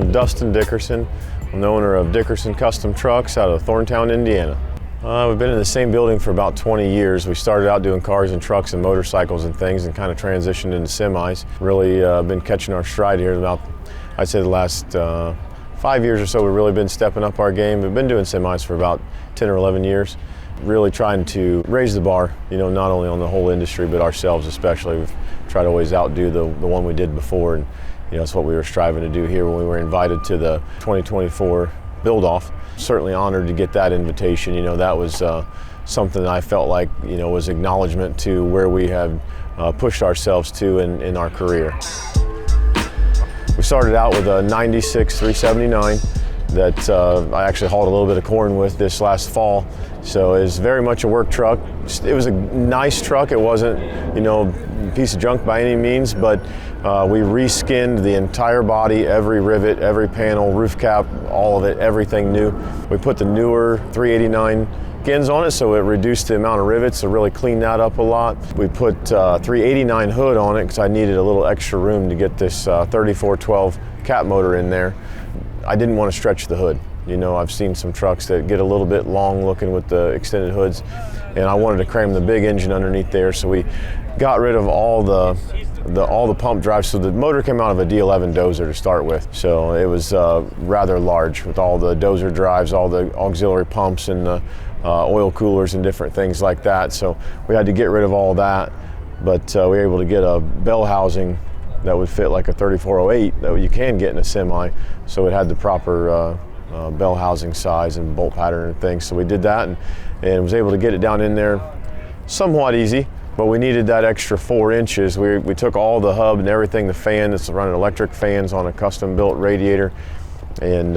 I'm Dustin Dickerson. I'm the owner of Dickerson Custom Trucks out of Thorntown, Indiana. We've been in the same building for about 20 years. We started out doing cars and trucks and motorcycles and things and kind of transitioned into semis. Really been catching our stride here about, I'd say the last 5 years or so. We've really been stepping up our game. We've been doing semis for about 10 or 11 years. Really trying to raise the bar, not only on the whole industry, but ourselves especially. We've tried to always outdo the one we did before, and that's what we were striving to do here when we were invited to the 2024 build-off. Certainly honored to get that invitation. That was something that I felt like, was acknowledgement to where we have pushed ourselves to in our career. We started out with a 96 379 that I actually hauled a little bit of corn with this last fall. So it was very much a work truck. It was a nice truck. It wasn't, a piece of junk by any means, but we reskinned the entire body, every rivet, every panel, roof cap, all of it, everything new. We put the newer 389 skins on it, so it reduced the amount of rivets, so really cleaned that up a lot. We put 389 hood on it because I needed a little extra room to get this 3412 cat motor in there. I didn't want to stretch the hood. I've seen some trucks that get a little bit long looking with the extended hoods, and I wanted to cram the big engine underneath there, so we got rid of all the pump drives. So the motor came out of a D11 dozer to start with, so it was rather large with all the dozer drives, all the auxiliary pumps and the oil coolers and different things like that. So we had to get rid of all that, but we were able to get a bell housing that would fit like a 3408 that you can get in a semi, so it had the proper bell housing size and bolt pattern and things. So we did that and was able to get it down in there somewhat easy, but we needed that extra 4 inches. We took all the hub and everything, the fan that's running electric fans on a custom built radiator, and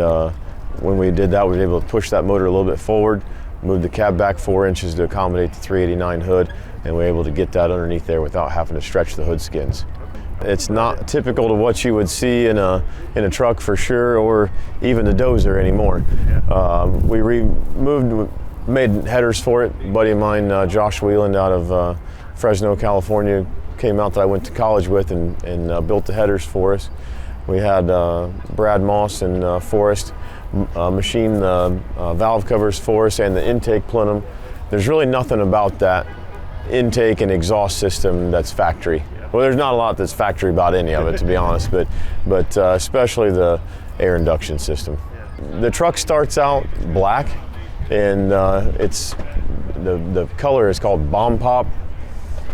when we did that, we were able to push that motor a little bit forward, move the cab back 4 inches to accommodate the 389 hood, and we were able to get that underneath there without having to stretch the hood skins. It's not typical to what you would see in a truck for sure, or even the dozer anymore. We made headers for it. A buddy of mine, Josh Wheeland out of Fresno, California, came out that I went to college with and built the headers for us. We had Brad Moss and Forrest machine the valve covers for us and the intake plenum. There's really nothing about that intake and exhaust system that's factory. Well, there's not a lot that's factory about any of it, to be honest, but especially the air induction system. The truck starts out black, and it's the color is called Bomb Pop,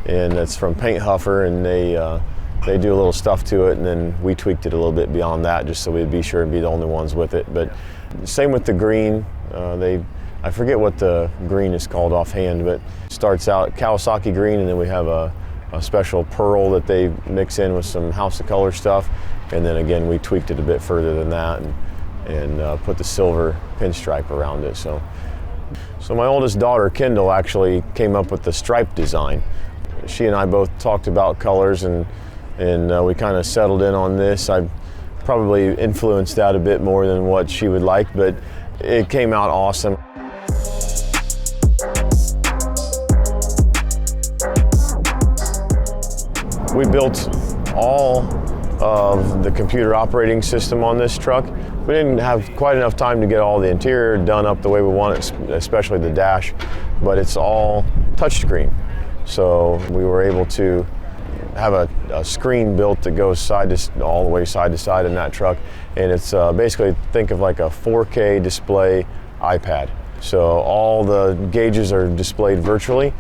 and it's from Paint Huffer, and they do a little stuff to it, and then we tweaked it a little bit beyond that, just so we'd be sure to be the only ones with it. But same with the green. I forget what the green is called offhand, but it starts out Kawasaki green, and then we have a special pearl that they mix in with some House of Color stuff, and then again we tweaked it a bit further than that and put the silver pinstripe around it. So my oldest daughter Kendall actually came up with the stripe design. She and I both talked about colors, and we kind of settled in on this. I probably influenced that a bit more than what she would like, but it came out awesome. We built all of the computer operating system on this truck. We didn't have quite enough time to get all the interior done up the way we want it, especially the dash, but it's all touchscreen. So we were able to have a screen built that goes all the way side to side in that truck, and it's basically, think of like a 4K display iPad. So all the gauges are displayed virtually.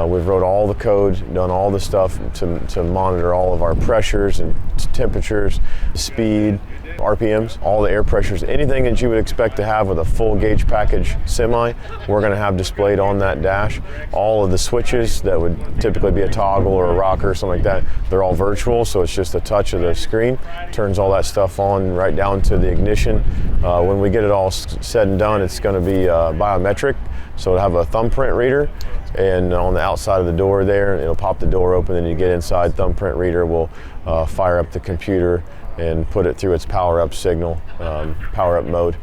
We've wrote all the code, done all the stuff to monitor all of our pressures and temperatures, speed, RPMs, all the air pressures, anything that you would expect to have with a full gauge package semi, we're going to have displayed on that dash. All of the switches that would typically be a toggle or a rocker or something like that, they're all virtual, so it's just a touch of the screen. Turns all that stuff on right down to the ignition. When we get it all said and done, it's going to be biometric, so it'll have a thumbprint reader, and on the outside of the door there, it'll pop the door open, and you get inside, thumbprint reader will fire up the computer and put it through its power up signal, power up mode.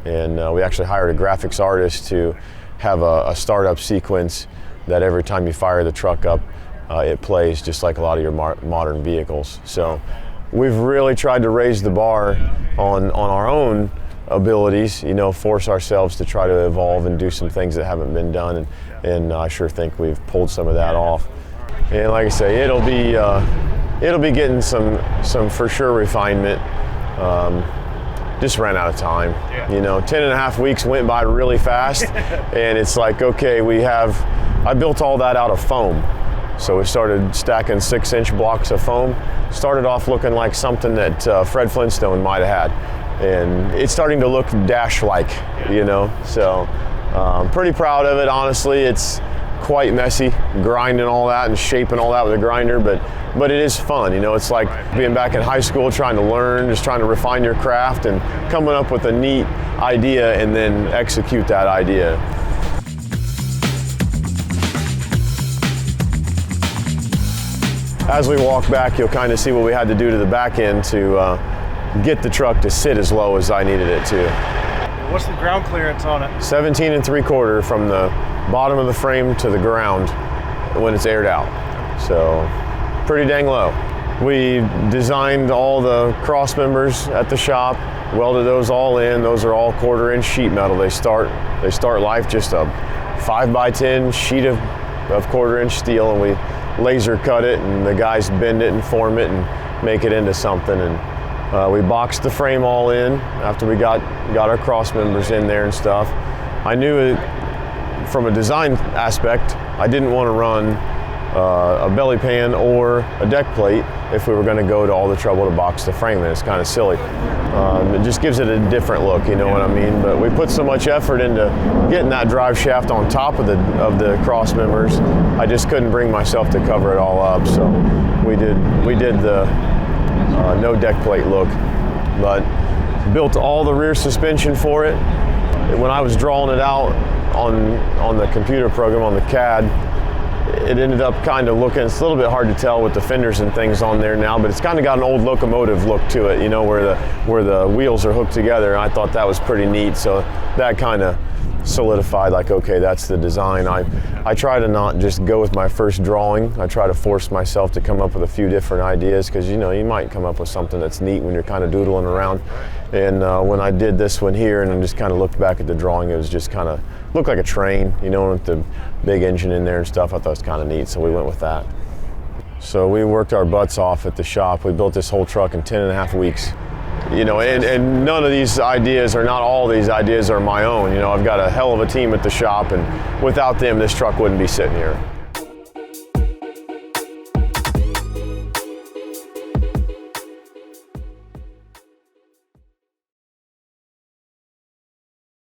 And we actually hired a graphics artist to have a startup sequence that every time you fire the truck up, it plays just like a lot of your modern vehicles. So we've really tried to raise the bar on our own abilities, you know, force ourselves to try to evolve and do some things that haven't been done, and I sure think we've pulled some of that off. And like I say, it'll be getting some for sure refinement. Just ran out of time. You know, 10.5 weeks went by really fast, and it's like, okay, I built all that out of foam. So we started stacking 6-inch blocks of foam. Started off looking like something that Fred Flintstone might have had. And it's starting to look Dash-like, you know. So I'm pretty proud of it, honestly. It's quite messy, grinding all that and shaping all that with a grinder, but it is fun, you know. It's like being back in high school, trying to learn, just trying to refine your craft and coming up with a neat idea and then execute that idea. As we walk back, you'll kind of see what we had to do to the back end to get the truck to sit as low as I needed it to. What's the ground clearance on it? 17 3/4 from the bottom of the frame to the ground when it's aired out. So pretty dang low. We designed all the cross members at the shop, welded those all in. Those are all 1/4-inch sheet metal. They start life just a 5x10 sheet of 1/4-inch steel, and we laser cut it, and the guys bend it and form it and make it into something. And we boxed the frame all in after we got our cross members in there and stuff. I knew from a design aspect, I didn't want to run a belly pan or a deck plate if we were going to go to all the trouble to box the frame, and it's kind of silly. It just gives it a different look, you know what I mean? But we put so much effort into getting that drive shaft on top of the cross members, I just couldn't bring myself to cover it all up. So we did the no deck plate look, but built all the rear suspension for it. When I was drawing it out on the computer program, on the CAD, it ended up kind of looking, it's a little bit hard to tell with the fenders and things on there now, but it's kind of got an old locomotive look to it, you know, where the wheels are hooked together, and I thought that was pretty neat. So that kind of solidified, like, okay, that's the design. I try to not just go with my first drawing. I try to force myself to come up with a few different ideas, because, you know, you might come up with something that's neat when you're kind of doodling around. And when I did this one here and just kind of looked back at the drawing, it was just kind of looked like a train, you know, with the big engine in there and stuff. I thought it was kind of neat, so we went with that. So we worked our butts off at the shop. We built this whole truck in 10.5 weeks. You know, and none of these ideas, or not all these ideas, are my own. You know, I've got a hell of a team at the shop, and without them, this truck wouldn't be sitting here.